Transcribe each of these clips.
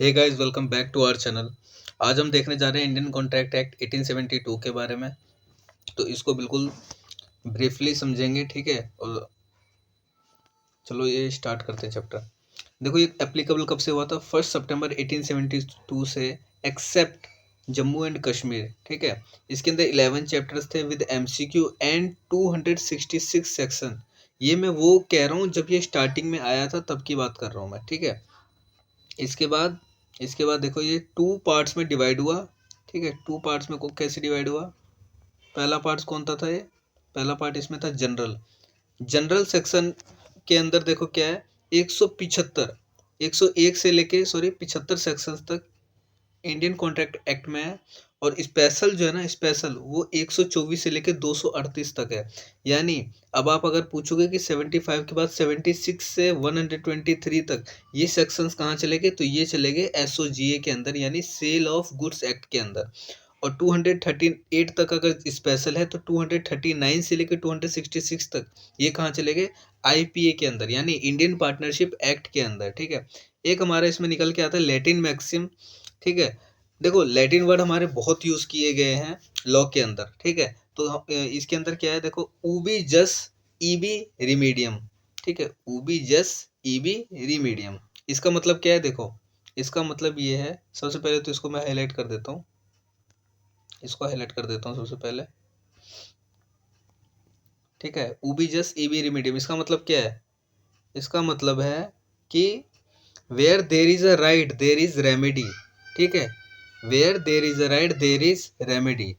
Hey guys, welcome back to our channel. आज हम देखने जा रहे हैं इंडियन कॉन्ट्रैक्ट एक्ट 1872 के बारे में। तो इसको बिल्कुल ब्रीफली समझेंगे, ठीक है। और चलो ये स्टार्ट करते हैं चैप्टर। देखो, ये एप्लीकेबल कब से हुआ था? 1 सितंबर 1872 से, एक्सेप्ट जम्मू एंड कश्मीर, ठीक है। इसके अंदर 11 चैप्टर्स थे विद एमसीक्यू एंड 266 सेक्शन। ये मैं वो कह रहा हूँ जब ये स्टार्टिंग में आया था तब की बात कर रहा हूँ मैं, ठीक है। इसके बाद देखो, ये 2 पार्ट्स में डिवाइड हुआ, ठीक है। 2 पार्ट्स में कैसे डिवाइड हुआ? पहला पार्ट कौन सा था ये? पहला पार्ट इसमें था जनरल। जनरल सेक्शन के अंदर देखो क्या है, 175 101 से लेके 75 सेक्शंस तक इंडियन कॉन्ट्रैक्ट एक्ट में है। और स्पेशल जो है ना, स्पेशल वो 124 से लेके 238 तक है। यानी अब आप अगर पूछोगे कि 75 के बाद 76 से 123 तक ये सेक्शंस कहाँ चले गए, तो ये चले गए एसओजीए के अंदर, यानी सेल ऑफ गुड्स एक्ट के अंदर। और 238 तक अगर स्पेशल है तो 239 से लेकर 266 तक ये कहाँ चले गए? आईपीए के अंदर, यानी इंडियन पार्टनरशिप एक्ट के अंदर, ठीक है। एक हमारा इसमें निकल के आता है लैटिन मैक्सिम, ठीक है। देखो, लैटिन वर्ड हमारे बहुत यूज किए गए हैं लॉ के अंदर, ठीक है। तो इसके अंदर क्या है, देखो, उबी जस ईबी रिमीडियम, ठीक है। उबी जस ईबी रिमीडियम, इसका मतलब क्या है? देखो, इसका मतलब ये है, सबसे पहले तो इसको मैं हाईलाइट कर देता हूँ, सबसे पहले, ठीक है। उबी जस ईबी रिमीडियम, इसका मतलब क्या है? इसका मतलब है कि where there is a right there is remedy, ठीक है। Where there is a right there is remedy.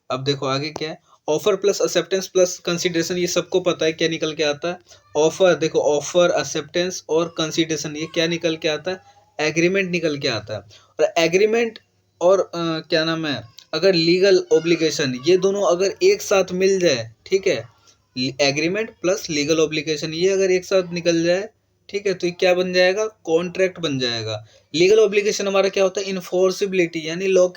अब देखो आगे क्या है, offer plus acceptance plus consideration, ये सबको पता है क्या निकल के आता है? ऑफर, देखो, ऑफर, एक्सेप्टेंस और कंसिडरेशन, ये क्या निकल के आता है? एग्रीमेंट निकल के आता है। और एग्रीमेंट और क्या नाम है, अगर लीगल ऑब्लिगेशन, ये दोनों अगर एक साथ मिल जाए, ठीक है। एग्रीमेंट प्लस लीगल ऑब्लिगेशन ये अगर एक साथ निकल जाए, ठीक है, तो ये क्या बन जाएगा? कॉन्ट्रैक्ट बन जाएगा। लीगल ऑब्लिगेशन हमारा क्या होता है? इन्फोर्सिबिलिटी, यानी लॉ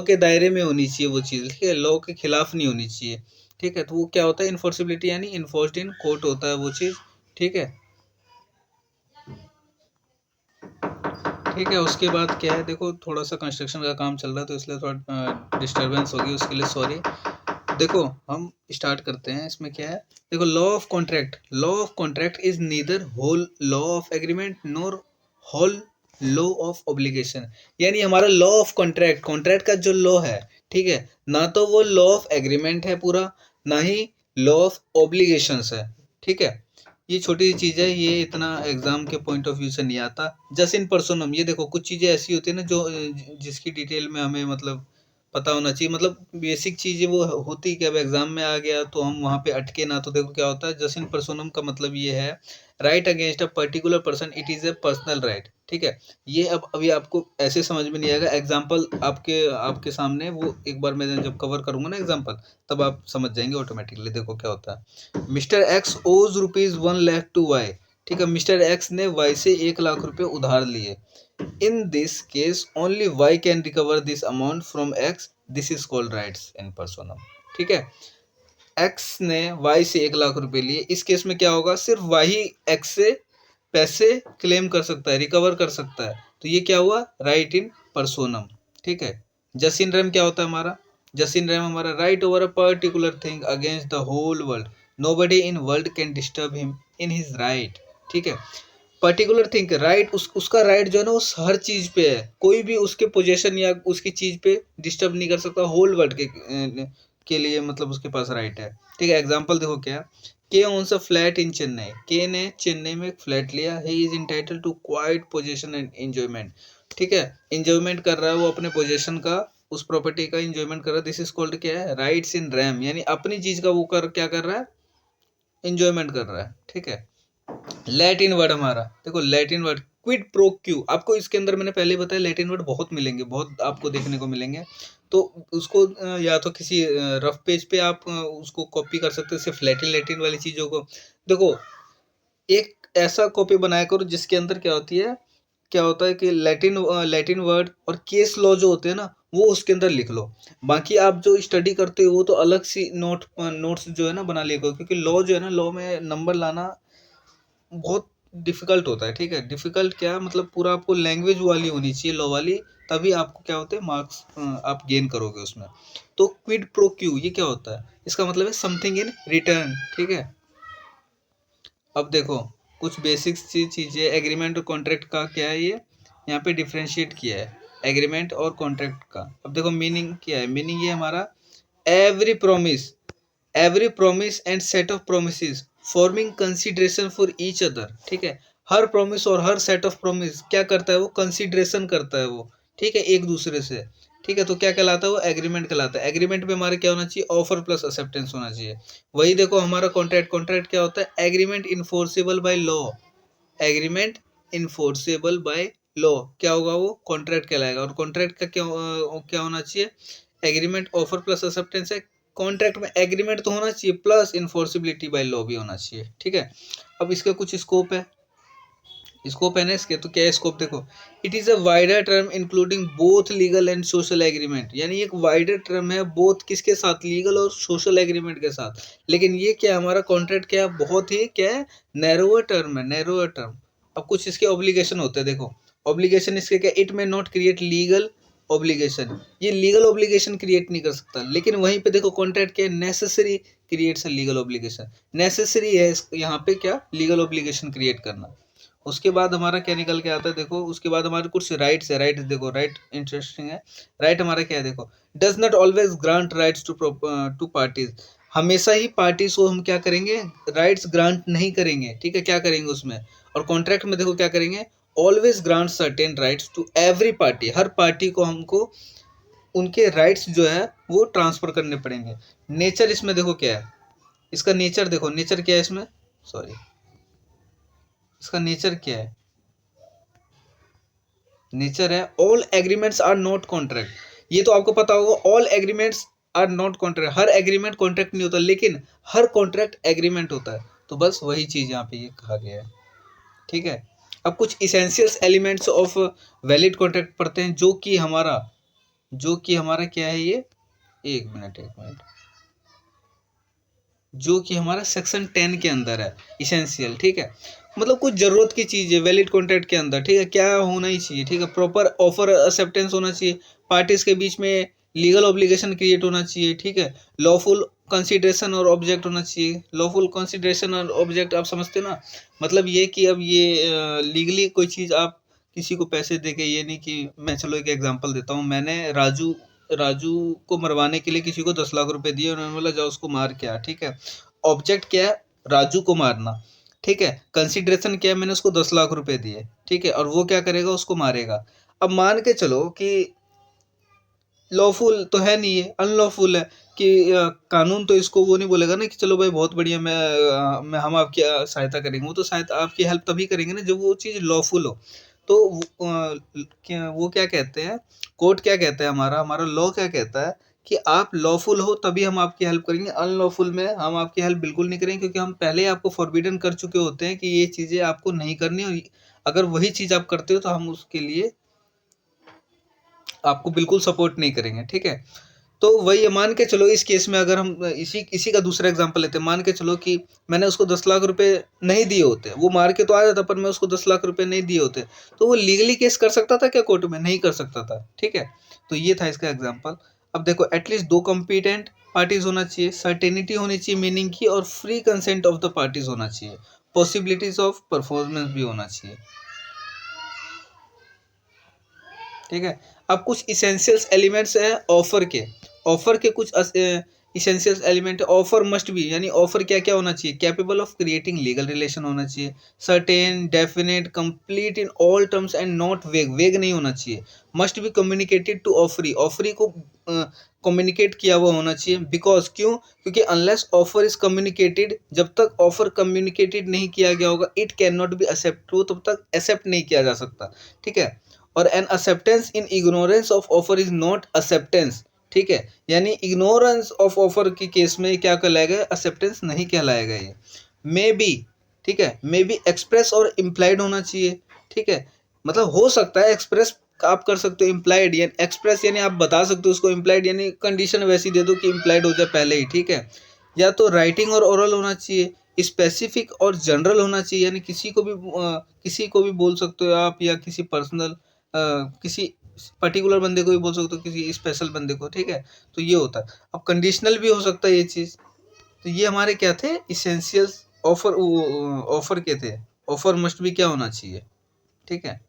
के दायरे में होनी चाहिए वो चीज़, ठीक है, लॉ के खिलाफ नहीं होनी चाहिए, ठीक है। तो वो क्या होता है? इन्फोर्सिबिलिटी, यानी इन्फोर्स्ड इन कोर्ट होता है वो चीज़, ठीक है। ठीक है, उसके बाद क्या है, देखो, थोड़ा सा कंस्ट्रक्शन का काम चल रहा है तो इसलिए थोड़ा डिस्टर्बेंस होगी, उसके लिए सॉरी। देखो, हम स्टार्ट करते हैं। इसमें क्या है, देखो, law of contract is neither whole law of agreement nor whole law of obligation. यानी हमारा लॉ ऑफ कॉन्ट्रैक्ट का जो लॉ है, ठीक है, ना तो वो लॉ ऑफ एग्रीमेंट है पूरा, ना ही लॉ ऑफ ऑब्लिगेशंस है, ठीक है। ये छोटी सी चीज़ है, ये इतना एग्जाम के पॉइंट ऑफ व्यू से नहीं आता। जस्ट इन पर्सनम, ये देखो, कुछ चीज़ें ऐसी होती है ना जो जिसकी डिटेल में हमें मतलब पता होना चाहिए, मतलब बेसिक चीज़ें वो होती कि अब एग्जाम में आ गया तो हम वहाँ पे अटके ना। तो देखो क्या होता है, जस्ट इन पर्सनम का मतलब ये है, right against a particular person, it is a personal right, ठीक है। ये अब अभी आपको ऐसे समझ में नहीं आएगा, एग्जाम्पल आपके आपके सामने वो एक बार मैं जब कवर करूंगा ना एग्जाम्पल, तब आप समझ जाएंगे ऑटोमेटिकली। देखो क्या होता है, मिस्टर एक्स ओज ₹1,00,000 टू वाई, ठीक है। मिस्टर एक्स ने वाई से 1,00,000 रुपये उधार लिए। In this case only Y can recover this amount from X, this is called rights in personam, ठीक है। एक्स ने वाई से 1,00,000 रुपये लिए, इस केस में क्या होगा? सिर्फ वाई एक्स से पैसे क्लेम कर सकता है, रिकवर कर सकता है। तो ये क्या हुआ? राइट इन पर्सोनम, ठीक है। जस्ट इन रेम क्या होता है हमारा? जस्ट इन रेम हमारा right over a particular thing against the whole world, nobody in world can disturb him in his right, ठीक है। पर्टिकुलर थिंग राइट, उसका राइट जो है ना वो हर चीज पे है, कोई भी उसके पोजेशन या उसकी चीज पे डिस्टर्ब नहीं कर सकता होल वर्ल्ड के लिए, मतलब उसके पास राइट है, ठीक है। एग्जांपल देखो क्या, K owns a flat in Chennai, K ने चेन्नई में एक फ्लैट लिया, he is entitled to quiet possession and enjoyment, ठीक है। एंजॉयमेंट कर रहा है वो अपने पोजेशन का, उस प्रॉपर्टी का एंजॉयमेंट कर रहा है। दिस इज कॉल्ड क्या है? राइट्स इन रैम, यानी अपनी चीज का वो क्या कर रहा है? एंजॉयमेंट कर रहा है, ठीक है। लैटिन वर्ड हमारा, देखो, Latin word quid pro Q, आपको इसके अंदर मैंने पहले बताया लैटिन वर्ड बहुत मिलेंगे, बहुत आपको देखने को मिलेंगे। तो उसको या तो किसी रफ पेज पे आप उसको कॉपी कर सकते हो, सिर्फ लैटिन लैटिन वाली चीज़ों को। देखो, एक ऐसा कॉपी बनाया करो जिसके अंदर क्या होती है, क्या होता है कि लैटिन वर्ड और केस लॉ जो होते हैं ना, वो उसके अंदर लिख लो। बाकी आप जो स्टडी करते हो वो तो अलग सी नोट्स जो है ना बना लिया करो, क्योंकि लॉ जो है ना, लॉ में नंबर लाना बहुत डिफिकल्ट होता है, ठीक है। डिफिकल्ट क्या मतलब पूरा आपको लैंग्वेज वाली होनी चाहिए, लॉ वाली, तभी आपको क्या होते हैं मार्क्स आप गेन करोगे उसमें। तो क्विड प्रो क्यू ये क्या होता है, इसका मतलब है समथिंग इन रिटर्न, ठीक है। अब देखो कुछ बेसिक्स चीज़ें, एग्रीमेंट और कॉन्ट्रैक्ट का क्या है, ये यहाँ पे डिफ्रेंशिएट किया है एग्रीमेंट और कॉन्ट्रैक्ट का। अब देखो मीनिंग क्या है, मीनिंग ये हमारा every promise and set of promise forming consideration for each other, ठीक है। हर प्रॉमिस और हर सेट ऑफ प्रॉमिस क्या करता है, वो कंसिडरेशन करता है वो, ठीक है, एक दूसरे से, ठीक है। तो क्या कहलाता है वो, एग्रीमेंट कहलाता है। एग्रीमेंट में हमारे क्या होना चाहिए, ऑफर प्लस एक्सेप्टेंस होना चाहिए। वही देखो हमारा कॉन्ट्रैक्ट क्या होता है, agreement enforceable by law, agreement enforceable by law क्या होगा, वो कॉन्ट्रैक्ट कहलाएगा। और कॉन्ट्रैक्ट का क्या होना चाहिए, एग्रीमेंट ऑफर प्लस एक्सेप्टेंस है। कॉन्ट्रैक्ट में एग्रीमेंट तो होना चाहिए प्लस इन्फोर्सिबिलिटी बाय लॉ भी होना चाहिए, ठीक है। अब इसका कुछ स्कोप है ना इसके, तो क्या है स्कोप, देखो it is a wider term including both legal and social agreement, यानी एक वाइडर टर्म है बोथ किसके साथ, लीगल और सोशल एग्रीमेंट के साथ। लेकिन ये क्या हमारा कॉन्ट्रैक्ट क्या है, बहुत ही क्या है, नैरोअर टर्म है, नैरोअर टर्म। अब कुछ इसके ऑब्लिगेशन होते हैं, देखो ऑब्लिगेशन इसके क्या, इट में नॉट क्रिएट लीगल ऑब्लिगेशन, ये लीगल ऑब्लिगेशन क्रिएट नहीं कर सकता। लेकिन वहीं पे देखो कॉन्ट्रैक्ट क्या है, necessary creates a legal obligation, necessary है यहाँ पे क्या, लीगल ऑब्लिगेशन क्रिएट करना। उसके बाद हमारा क्या निकल के आता है, देखो उसके बाद हमारे कुछ राइट्स है, राइट देखो, राइट इंटरेस्टिंग है। राइट हमारा क्या है, देखो does not always grant rights to parties, हमेशा ही पार्टीज को हम क्या करेंगे, राइट्स ग्रांट नहीं करेंगे, ठीक है। क्या करेंगे उसमें, और कॉन्ट्रैक्ट में देखो क्या करेंगे, always grant certain rights to every party, हर पार्टी को हमको उनके राइट्स जो है वो ट्रांसफर करने पड़ेंगे। नेचर इसमें देखो क्या है, इसका नेचर देखो, नेचर क्या है इसमें, सॉरी इसका नेचर क्या है, नेचर है all agreements are not contract, ये तो आपको पता होगा, all agreements are not contract, हर एग्रीमेंट कॉन्ट्रैक्ट नहीं होता, लेकिन हर कॉन्ट्रैक्ट एग्रीमेंट होता है। तो बस वही चीज यहाँ पे ये कहा गया है, ठीक है। अब कुछ essentials elements of valid contract पढ़ते हैं, जो कि हमारा क्या है ये, एक मिनट, जो कि हमारा सेक्शन 10 के अंदर है, इसेंशियल, ठीक है। मतलब कुछ जरूरत की चीज़ है वैलिड कॉन्ट्रैक्ट के अंदर, ठीक है, क्या होना ही चाहिए, ठीक है, प्रॉपर ऑफर एक्सेप्टेंस होना चाहिए, पार्टीज के बीच में लीगल ऑब्लिगेशन क्रिएट होना चाहिए, ठीक है, लॉफुल कंसिडरेशन और ऑब्जेक्ट होना चाहिए। लॉफुल कंसिडरेशन और ऑब्जेक्ट आप समझते ना, मतलब ये कि अब ये लीगली कोई चीज़ आप किसी को पैसे दे के, ये नहीं कि मैं, चलो एक एग्जांपल देता हूँ, मैंने राजू को मरवाने के लिए किसी को 10 लाख रुपए दिए, उन्होंने बोला जाओ उसको मार के आ, ठीक है। ऑब्जेक्ट क्या है, राजू को मारना, ठीक है। कंसिडरेशन क्या है, मैंने उसको 10 लाख रुपए दिए, ठीक है, और वो क्या करेगा, उसको मारेगा। अब मान के चलो कि लॉफुल तो है नहीं, है अनलॉफुल है, कि कानून तो इसको वो नहीं बोलेगा ना कि चलो भाई बहुत बढ़िया, मैं हम आपकी सहायता करेंगे, वो तो सहायता आपकी हेल्प तभी करेंगे ना जब वो चीज़ लॉफुल हो। तो वो क्या कहते हैं, कोर्ट क्या कहता है, हमारा लॉ क्या कहता है कि आप लॉफुल हो तभी हम आपकी हेल्प करेंगे, अनलॉफुल में हम आपकी हेल्प बिल्कुल नहीं करेंगे, क्योंकि हम पहले ही आपको फॉरबिडन कर चुके होते हैं कि ये चीज़ें आपको नहीं करनी, और अगर वही चीज़ आप करते हो तो हम उसके लिए आपको बिल्कुल सपोर्ट नहीं करेंगे, ठीक है। तो वही मान के चलो इस केस में, अगर हम इसी इसी का दूसरा एग्जांपल लेते हैं, मान के चलो कि मैंने उसको 10 लाख रुपए नहीं दिए होते, वो मार के तो आ जाता, पर मैं उसको 10 लाख रुपए नहीं दिए होते, तो वो लीगली केस कर सकता था क्या कोर्ट में, नहीं कर सकता था, ठीक है। तो ये था इसका एग्जाम्पल। अब देखो एटलीस्ट 2 कॉम्पिटेंट पार्टीज होना चाहिए, सर्टेनिटी होनी चाहिए मीनिंग की, और free consent of the parties होना चाहिए, पॉसिबिलिटीज ऑफ परफॉर्मेंस भी होना चाहिए, ठीक है। अब कुछ इसेंशियल्स एलिमेंट्स हैं ऑफर के कुछ essentials element, offer must be, यानी ऑफर क्या क्या होना चाहिए, capable of creating legal relation होना चाहिए, certain definite complete in all terms and not vague नहीं होना चाहिए, must be communicated to offeree को कम्युनिकेट किया हुआ होना चाहिए, बिकॉज क्यों, क्योंकि अनलेस ऑफर इज कम्युनिकेटेड, जब तक ऑफर कम्युनिकेटेड नहीं किया गया होगा, it can not be accept, वो तब तक एक्सेप्ट नहीं किया जा सकता, ठीक है। और N acceptance in ignorance of offer is not acceptance, ठीक है, यानी इग्नोरेंस ऑफ ऑफर के केस में क्या कहलाएगा, एक्सेप्टेंस नहीं कहलाएगा ये। मे बी, ठीक है, मे बी एक्सप्रेस और इम्प्लाइड होना चाहिए, ठीक है, मतलब हो सकता है एक्सप्रेस आप कर सकते हो, इम्प्लाइड यानी एक्सप्रेस यानी आप बता सकते हो उसको, इम्प्लाइड यानी कंडीशन वैसी दे दो कि इम्प्लाइड हो जाए पहले ही, ठीक है। या तो राइटिंग और ओरल होना चाहिए, स्पेसिफिक और जनरल होना चाहिए, यानी किसी को भी बोल सकते हो आप, या किसी पर्सनल किसी पर्टिकुलर बंदे को भी बोल सकते हो, किसी स्पेशल बंदे को, ठीक है। तो ये होता है। अब कंडीशनल भी हो सकता है ये चीज़। तो ये हमारे क्या थे, इसेंशियल्स। ऑफर के थे, ऑफर मस्ट भी क्या होना चाहिए, ठीक है।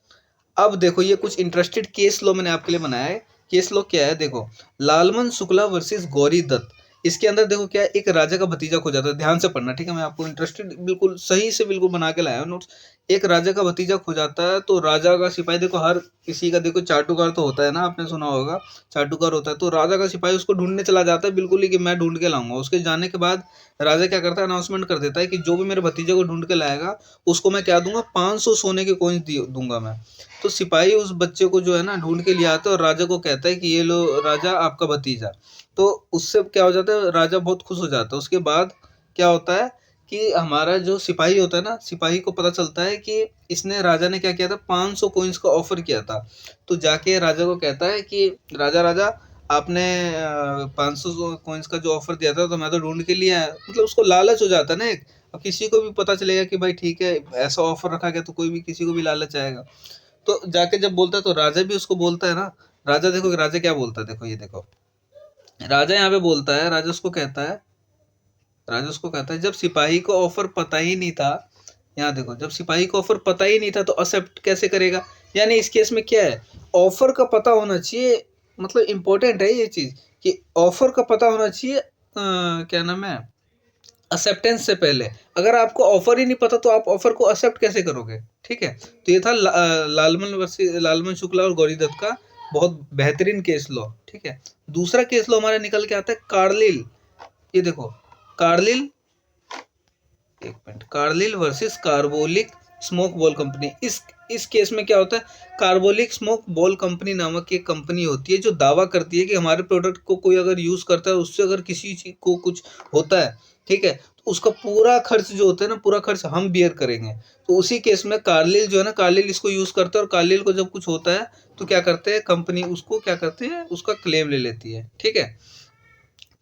अब देखो ये कुछ इंटरेस्टेड केस लॉ मैंने आपके लिए बनाया है। केस लॉ क्या है, देखो, लालमन शुक्ला वर्सेस गौरी दत्त। इसके अंदर देखो क्या है, एक राजा का भतीजा खो जाता है, ध्यान से पढ़ना, ठीक है। मैं आपको इंटरेस्टेड बिल्कुल सही से बिल्कुल बना के लाया हूँ नोट्स। एक राजा का भतीजा खो जाता है, तो राजा का सिपाही, देखो हर किसी का देखो चाटुकार तो होता है ना, आपने सुना होगा चाटुकार होता है। तो राजा का सिपाही उसको ढूंढने चला जाता है बिल्कुल ही, कि मैं ढूंढ के लाऊंगा। उसके जाने के बाद राजा क्या करता है, अनाउंसमेंट कर देता है कि जो भी मेरे भतीजे को ढूंढ के लाएगा उसको मैं क्या दूंगा, 500 सोने के कॉइन्स दूंगा मैं। तो सिपाही उस बच्चे को जो है ना ढूंढ के ले आता है और राजा को कहता है कि ये लो राजा, आपका भतीजा। तो उससे क्या हो जाता है, राजा बहुत खुश हो जाता है। उसके बाद क्या होता है कि हमारा जो सिपाही होता है ना, सिपाही को पता चलता है कि इसने, राजा ने क्या किया था, 500 कॉइन्स का ऑफर किया था। तो जाके राजा को कहता है कि राजा राजा, आपने 500 कॉइन्स का जो ऑफर दिया था, तो मैं तो ढूंढ के लिया है। मतलब उसको लालच हो जाता है ना एक। अब किसी को भी पता चलेगा कि भाई ठीक है, ऐसा ऑफर रखा गया, तो कोई भी, किसी को भी लालच आएगा। तो जाके जब बोलता है तो राजा भी उसको बोलता है ना। राजा देखो, राजा क्या बोलता है, देखो ये देखो, राजा यहाँ पे बोलता है, राजा उसको कहता है, जब सिपाही को ऑफर पता ही नहीं था, यहाँ देखो, जब सिपाही को ऑफर पता ही नहीं था तो एक्सेप्ट कैसे करेगा। यानी इस केस में क्या है, ऑफर का पता होना चाहिए। मतलब इंपॉर्टेंट है ये चीज कि ऑफर का पता होना चाहिए, क्या नाम है, एक्सेप्टेंस से पहले। अगर आपको ऑफर ही नहीं पता तो आप ऑफर को एक्सेप्ट कैसे करोगे, ठीक है। तो ये था लालमन शुक्ला और गौरी दत्त का बहुत बेहतरीन केस लॉ, ठीक है। दूसरा केस लॉ हमारा निकल के आता है कार्लिल। ये देखो, कार्लिल, एक minute, Carlill versus carbolic smoke ball company. इस केस में क्या होता है, कार्बोलिक स्मोक बॉल कंपनी नामक एक कंपनी होती है जो दावा करती है कि हमारे प्रोडक्ट को कोई अगर यूज करता है, उससे अगर किसी चीज को कुछ होता है, ठीक है, तो उसका पूरा खर्च जो होता है ना, पूरा खर्च हम बियर करेंगे। तो उसी केस में कार्लिल जो है ना, कार्लिल इसको यूज करता है, और कार्लिल को जब कुछ होता है तो क्या करते हैं, कंपनी उसको क्या करते हैं, उसका क्लेम ले लेती है, ठीक है।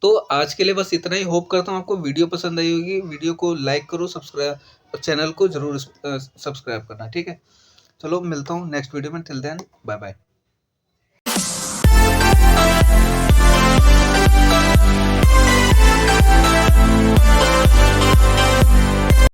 तो आज के लिए बस इतना ही। होप करता हूँ आपको वीडियो पसंद आई होगी। वीडियो को लाइक करो, सब्सक्राइब, चैनल को जरूर सब्सक्राइब करना, ठीक है। चलो मिलता हूँ नेक्स्ट वीडियो में, टिल देन बाय बाय।